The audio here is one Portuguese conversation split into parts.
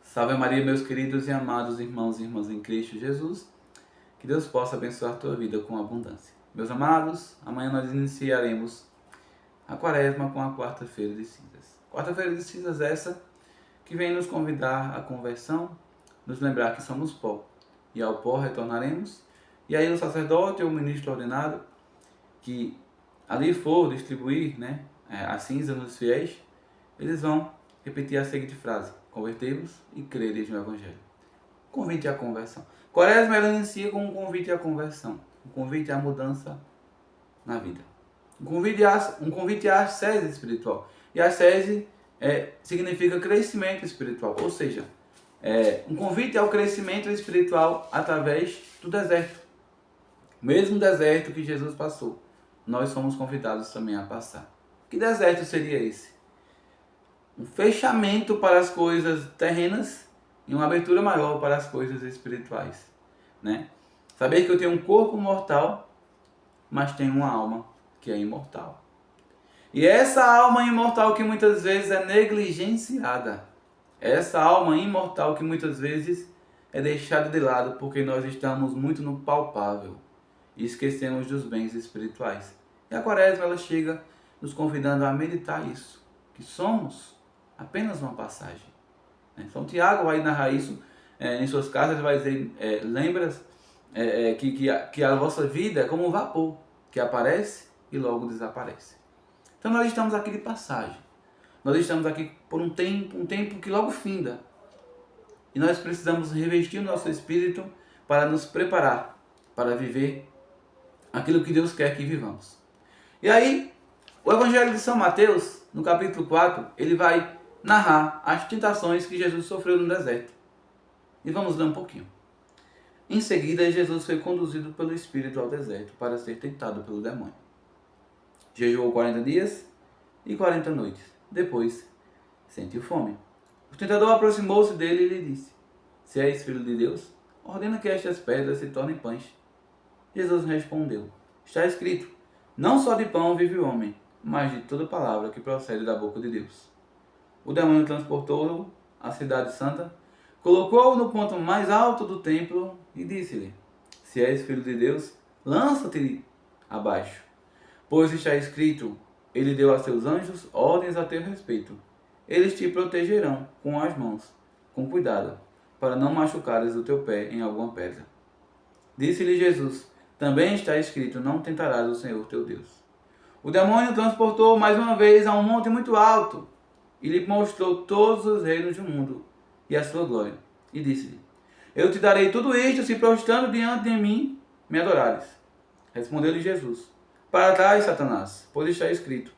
Salve Maria, meus queridos e amados irmãos e irmãs em Cristo Jesus. Que Deus possa abençoar a tua vida com abundância. Meus amados, amanhã nós iniciaremos a quaresma com a quarta-feira de cinzas. Quarta-feira de cinzas essa que vem nos convidar à conversão, nos lembrar que somos pó e ao pó retornaremos. E aí o sacerdote ou o ministro ordenado que ali for distribuir a cinza nos fiéis, eles vão repetir a seguinte frase: convertei-vos e crereis no Evangelho. Convite à conversão. Quaresma ela inicia com um convite à conversão, um convite à mudança na vida, um convite à ascese espiritual. E a ascese significa crescimento espiritual, ou seja, um convite ao crescimento espiritual através do deserto. O mesmo deserto que Jesus passou, nós somos convidados também a passar. Que deserto seria esse? Um fechamento para as coisas terrenas e uma abertura maior para as coisas espirituais, né? Saber que eu tenho um corpo mortal, mas tenho uma alma que é imortal. E essa alma imortal que muitas vezes é negligenciada, essa alma imortal que muitas vezes é deixada de lado porque nós estamos muito no palpável e esquecemos dos bens espirituais. E a quaresma ela chega nos convidando a meditar isso, que somos apenas uma passagem. Então Tiago vai narrar isso em suas cartas, vai dizer, lembras que a vossa vida é como um vapor, que aparece e logo desaparece. Então nós estamos aqui de passagem, nós estamos aqui por um tempo que logo finda, e nós precisamos revestir o nosso espírito para nos preparar para viver aquilo que Deus quer que vivamos. E aí, o Evangelho de São Mateus, no capítulo 4, ele vai narrar as tentações que Jesus sofreu no deserto. E vamos ler um pouquinho. Em seguida, Jesus foi conduzido pelo Espírito ao deserto para ser tentado pelo demônio. Jejuou 40 dias e 40 noites. Depois, sentiu fome. O tentador aproximou-se dele e lhe disse: se és filho de Deus, ordena que estas pedras se tornem pães. Jesus respondeu: está escrito, não só de pão vive o homem, mas de toda palavra que procede da boca de Deus. O demônio transportou-o à cidade santa, colocou-o no ponto mais alto do templo e disse-lhe: se és filho de Deus, lança-te abaixo, pois está escrito, ele deu a seus anjos ordens a teu respeito. Eles te protegerão com as mãos, com cuidado, para não machucares o teu pé em alguma pedra. Disse-lhe Jesus: também está escrito, não tentarás o Senhor teu Deus. O demônio o transportou mais uma vez a um monte muito alto e lhe mostrou todos os reinos do mundo e a sua glória. E disse-lhe: eu te darei tudo isto se prostrando diante de mim me adorares. Respondeu-lhe Jesus: para trás, Satanás, pois está escrito,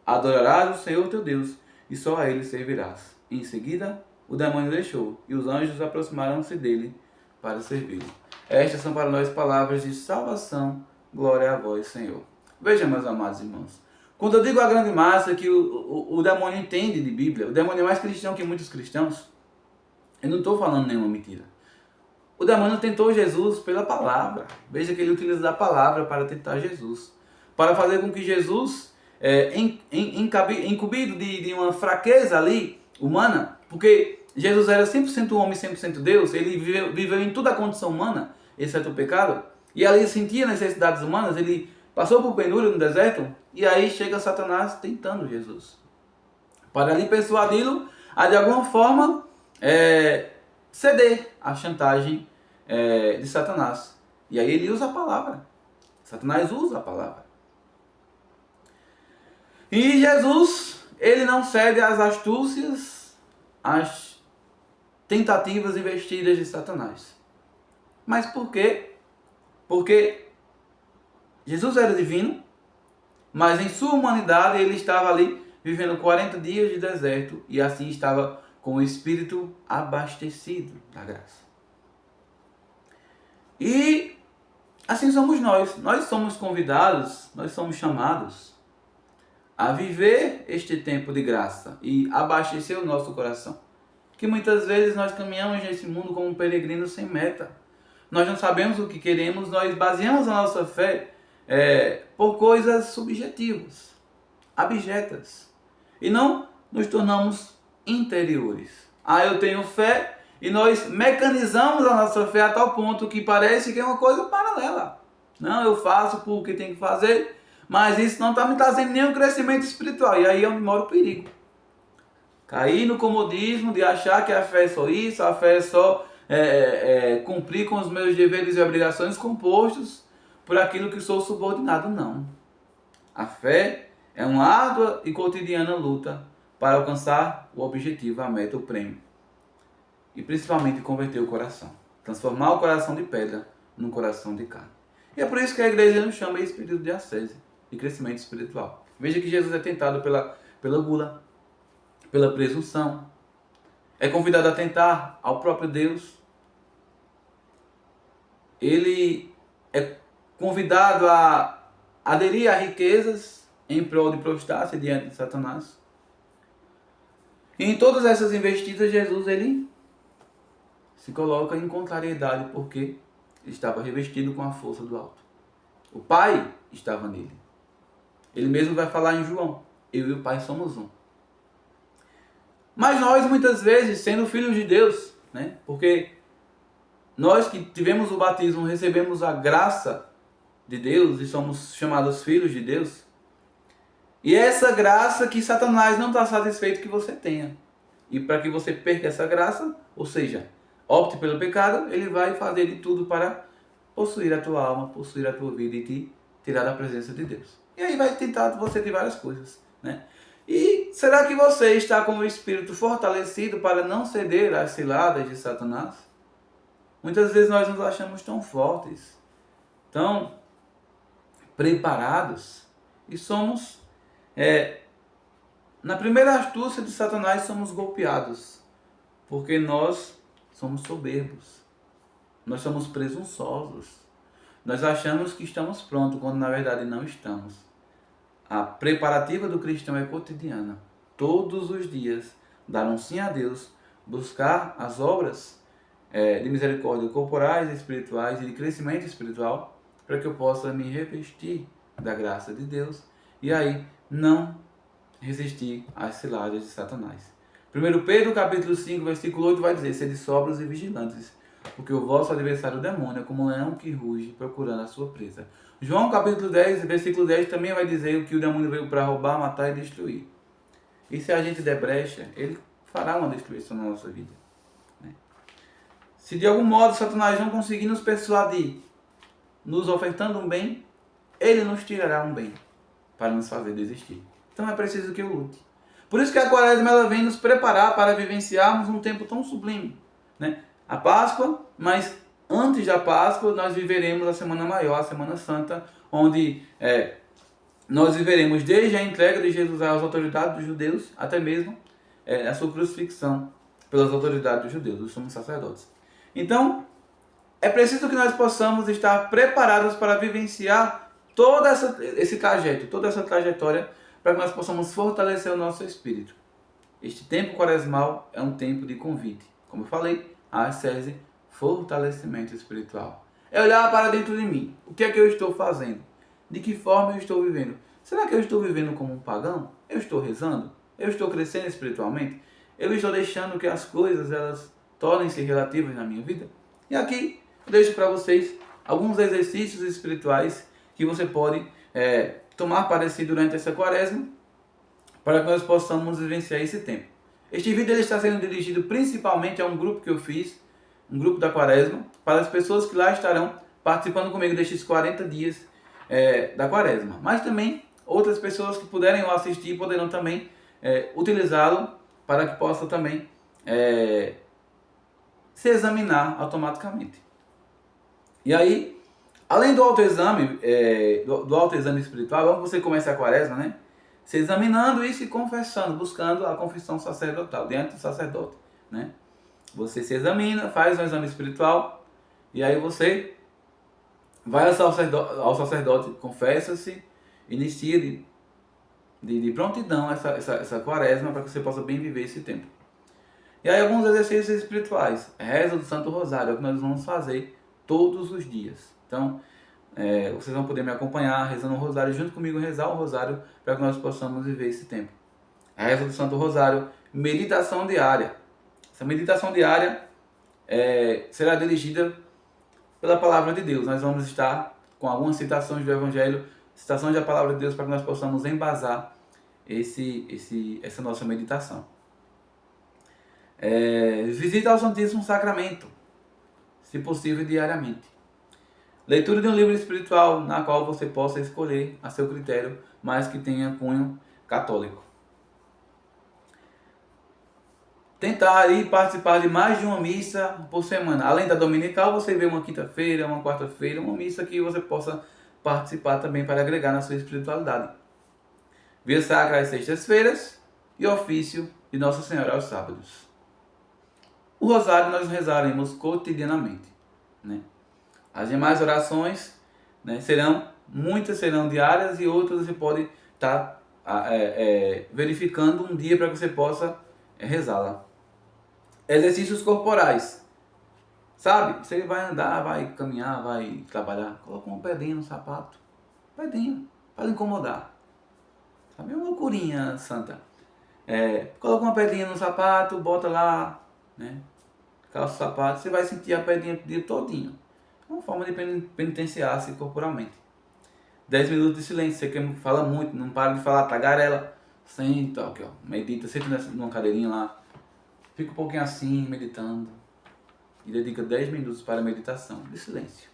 adorarás o Senhor teu Deus e só a ele servirás. Em seguida, o demônio deixou e os anjos aproximaram-se dele para servi-lo. Estas são para nós palavras de salvação. Glória a vós, Senhor. Veja, meus amados irmãos, quando eu digo a grande massa que o demônio entende de Bíblia, o demônio é mais cristão que muitos cristãos, eu não estou falando nenhuma mentira. O demônio tentou Jesus pela palavra. Veja que ele utiliza a palavra para tentar Jesus, para fazer com que Jesus, incumbido de uma fraqueza ali, humana, porque Jesus era 100% homem e 100% Deus, ele viveu em toda a condição humana, exceto o pecado, e ali sentia necessidades humanas, ele passou por penúria no deserto, e aí chega Satanás tentando Jesus, para ali persuadi-lo a de alguma forma ceder à chantagem de Satanás. E aí ele usa a palavra. Satanás usa a palavra. E Jesus, ele não cede às astúcias, às tentativas investidas de Satanás. Mas por quê? Porque Jesus era divino, mas em sua humanidade ele estava ali vivendo 40 dias de deserto e assim estava com o espírito abastecido da graça. E assim somos nós. Nós somos convidados, nós somos chamados a viver este tempo de graça e abastecer o nosso coração. Que muitas vezes nós caminhamos nesse mundo como um peregrino sem meta. Nós não sabemos o que queremos, nós baseamos a nossa fé por coisas subjetivas, abjetas. E não nos tornamos interiores. Eu tenho fé E nós mecanizamos a nossa fé a tal ponto que parece que é uma coisa paralela. Não, eu faço porque tem que fazer, mas isso não está me trazendo nenhum crescimento espiritual. E aí é onde mora o perigo. Cair no comodismo de achar que a fé é só isso, a fé é só cumprir com os meus deveres e obrigações compostos por aquilo que sou subordinado. Não. A fé é uma árdua e cotidiana luta para alcançar o objetivo, a meta, o prêmio. E principalmente converter o coração. Transformar o coração de pedra num coração de carne. E é por isso que a igreja nos chama esse período de ascese, de crescimento espiritual. Veja que Jesus é tentado pela gula, pela presunção. É convidado a tentar ao próprio Deus. Ele é convidado a aderir a riquezas em prol de prostrar-se diante de Satanás. E em todas essas investidas, Jesus ele se coloca em contrariedade porque estava revestido com a força do alto. O Pai estava nele. Ele mesmo vai falar em João: eu e o Pai somos um. Mas nós, muitas vezes, sendo filhos de Deus, né? Porque nós que tivemos o batismo, recebemos a graça de Deus e somos chamados filhos de Deus. E é essa graça que Satanás não está satisfeito que você tenha. E para que você perca essa graça, ou seja, opte pelo pecado, ele vai fazer de tudo para possuir a tua alma, possuir a tua vida e te tirar da presença de Deus. E aí vai tentar você de várias coisas, né? E será que você está com o espírito fortalecido para não ceder às ciladas de Satanás? Muitas vezes nós nos achamos tão fortes, tão preparados e somos, na primeira astúcia de Satanás, somos golpeados, porque nós somos soberbos, nós somos presunçosos, nós achamos que estamos prontos, quando na verdade não estamos. A preparativa do cristão é cotidiana. Todos os dias, dar um sim a Deus, buscar as obras de misericórdia corporais, espirituais e de crescimento espiritual, para que eu possa me revestir da graça de Deus e aí não resistir às ciladas de Satanás. 1 Pedro capítulo 5, versículo 8 vai dizer: sede sóbrios e vigilantes, porque o vosso adversário o demônio é como um leão que ruge procurando a sua presa. João capítulo 10, versículo 10 também vai dizer que o demônio veio para roubar, matar e destruir. E se a gente der brecha, ele fará uma destruição na nossa vida. Se de algum modo Satanás não conseguir nos persuadir, nos ofertando um bem, ele nos tirará um bem para nos fazer desistir. Então é preciso que eu lute. Por isso que a Quaresma ela vem nos preparar para vivenciarmos um tempo tão sublime, né? A Páscoa, mas antes da Páscoa nós viveremos a Semana Maior, a Semana Santa, onde nós viveremos desde a entrega de Jesus às autoridades dos judeus, até mesmo a sua crucifixão pelas autoridades dos judeus, dos sumos sacerdotes. Então, é preciso que nós possamos estar preparados para vivenciar todo esse trajeto, toda essa trajetória, para que nós possamos fortalecer o nosso espírito. Este tempo quaresmal é um tempo de convite. Como eu falei, a ascese, fortalecimento espiritual. É olhar para dentro de mim. O que é que eu estou fazendo? De que forma eu estou vivendo? Será que eu estou vivendo como um pagão? Eu estou rezando? Eu estou crescendo espiritualmente? Eu estou deixando que as coisas elas tornem-se relativas na minha vida? E aqui eu deixo para vocês alguns exercícios espirituais que você pode tomar para si durante essa quaresma, para que nós possamos vivenciar esse tempo. Este vídeo ele está sendo dirigido principalmente a um grupo que eu fiz, um grupo da quaresma, para as pessoas que lá estarão participando comigo destes 40 dias da quaresma. Mas também outras pessoas que puderem assistir poderão também utilizá-lo para que possa também se examinar automaticamente. E aí, além do autoexame, do autoexame espiritual, vamos você começar a quaresma, né? Se examinando e se confessando, buscando a confissão sacerdotal, diante do sacerdote, né? Você se examina, faz um exame espiritual, e aí você vai ao sacerdote, confessa-se, inicia de prontidão essa quaresma, para que você possa bem viver esse tempo. E aí alguns exercícios espirituais, reza do Santo Rosário, é o que nós vamos fazer todos os dias. Então, vocês vão poder me acompanhar rezando o Rosário junto comigo, rezar o Rosário, para que nós possamos viver esse tempo. Reza do Santo Rosário, meditação diária. Essa meditação diária será dirigida pela palavra de Deus. Nós vamos estar com algumas citações do Evangelho, citações da palavra de Deus, para que nós possamos embasar essa nossa meditação. Visita ao Santíssimo Sacramento, se possível diariamente. Leitura de um livro espiritual na qual você possa escolher a seu critério, mas que tenha cunho católico. Tentar ir participar de mais de uma missa por semana. Além da dominical, você vê uma quinta-feira, uma quarta-feira, uma missa que você possa participar também para agregar na sua espiritualidade. Via Sacra às sextas-feiras e ofício de Nossa Senhora aos sábados. O rosário nós rezaremos cotidianamente, né? As demais orações, né, muitas serão diárias e outras você pode estar verificando um dia para que você possa rezá-la. Exercícios corporais. Sabe? Você vai andar, vai caminhar, vai trabalhar. Coloca uma pedrinha no sapato. Pedrinha, para incomodar. Sabe? É uma loucurinha santa. Coloca uma pedrinha no sapato, bota lá, né? Calça o sapato, você vai sentir a pedrinha o dia todinho. É uma forma de penitenciar-se corporalmente. 10 minutos de silêncio. Você que fala muito, não para de falar, tagarela. Senta, aqui, ó, medita, senta numa cadeirinha lá. Fica um pouquinho assim, meditando. E dedica 10 minutos para a meditação de silêncio.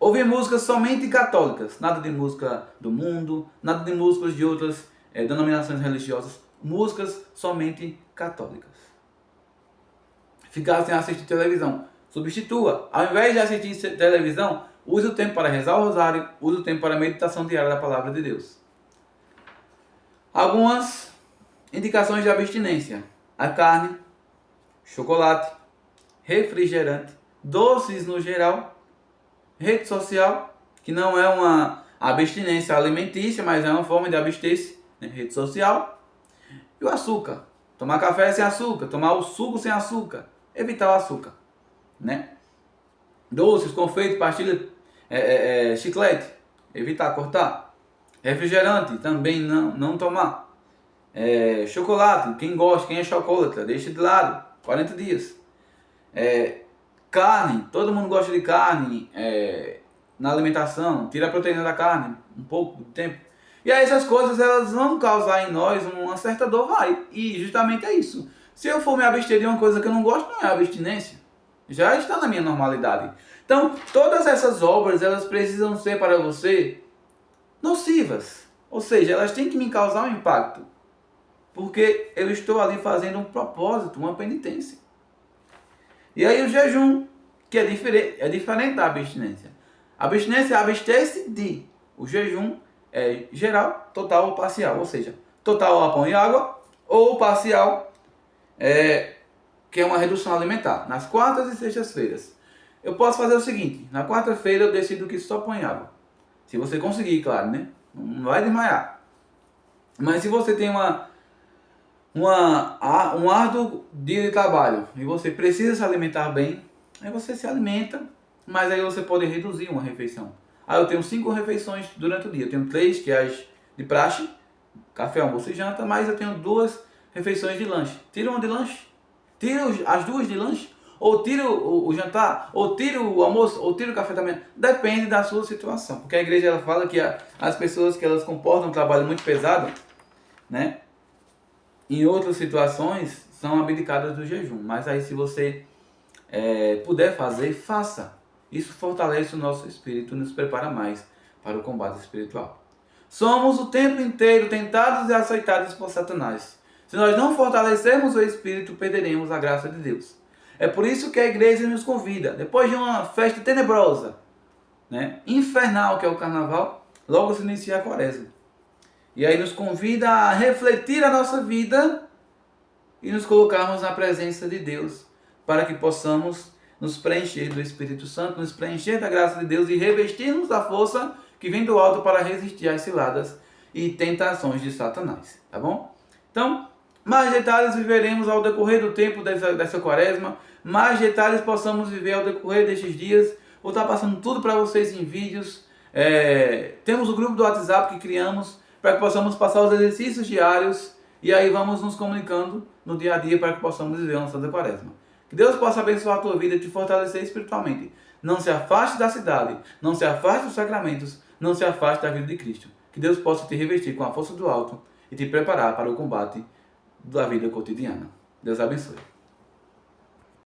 Ouvir músicas somente católicas. Nada de música do mundo, nada de músicas de outras denominações religiosas. Músicas somente católicas. Ficar sem assistir televisão. Substitua. Ao invés de assistir televisão, use o tempo para rezar o rosário, use o tempo para a meditação diária da palavra de Deus. Algumas indicações de abstinência. A carne, chocolate, refrigerante, doces no geral, rede social, que não é uma abstinência alimentícia, mas é uma forma de abster-se, né? Rede social, e o açúcar. Tomar café sem açúcar, tomar o suco sem açúcar, evitar o açúcar, né? Doces, confeito, pastilha, chiclete, evitar, cortar. Refrigerante, também não tomar. Chocolate, quem gosta, quem é chocolate, deixa de lado, 40 dias. Carne, todo mundo gosta de carne na alimentação, tira a proteína da carne, um pouco do tempo. E aí essas coisas elas vão causar em nós uma certa dor, e justamente é isso. Se eu for me abster de uma coisa que eu não gosto, não é abstinência, já está na minha normalidade. Então, todas essas obras, elas precisam ser para você nocivas, ou seja, elas têm que me causar um impacto, porque eu estou ali fazendo um propósito, uma penitência. E aí o jejum, que é diferente da abstinência. A abstinência é abster-se de. O jejum é geral, total ou parcial. Ou seja, total a pão e água, ou parcial, que é uma redução alimentar. Nas quartas e sextas-feiras. Eu posso fazer o seguinte, na quarta-feira eu decido que só põe água. Se você conseguir, claro, né? Não vai desmaiar. Mas se você tem um árduo dia de trabalho e você precisa se alimentar bem, aí você se alimenta, mas aí você pode reduzir uma refeição. Eu tenho 5 refeições durante o dia. Eu tenho 3, que é as de praxe, café, almoço e janta, mas eu tenho 2 refeições de lanche. Tira uma de lanche, tira as 2 de lanche, ou tira o jantar, ou tira o almoço, ou tira o café da manhã. Depende da sua situação, porque a igreja ela fala que as pessoas que elas comportam um trabalho muito pesado, né? Em outras situações, são abdicadas do jejum. Mas aí se você puder fazer, faça. Isso fortalece o nosso espírito e nos prepara mais para o combate espiritual. Somos o tempo inteiro tentados e aceitados por Satanás. Se nós não fortalecermos o espírito, perderemos a graça de Deus. É por isso que a igreja nos convida, depois de uma festa tenebrosa, né, infernal, que é o carnaval, logo se inicia a quaresma. E aí nos convida a refletir a nossa vida e nos colocarmos na presença de Deus, para que possamos nos preencher do Espírito Santo, nos preencher da graça de Deus e revestirmos da força que vem do alto para resistir às ciladas e tentações de Satanás, tá bom? Então, mais detalhes viveremos ao decorrer do tempo dessa quaresma, mais detalhes possamos viver ao decorrer destes dias. Vou estar passando tudo para vocês em vídeos. Temos o grupo do WhatsApp que criamos para que possamos passar os exercícios diários e aí vamos nos comunicando no dia a dia para que possamos viver uma Santa Quaresma. Que Deus possa abençoar a tua vida e te fortalecer espiritualmente. Não se afaste da cidade, não se afaste dos sacramentos, não se afaste da vida de Cristo. Que Deus possa te revestir com a força do alto e te preparar para o combate da vida cotidiana. Deus abençoe.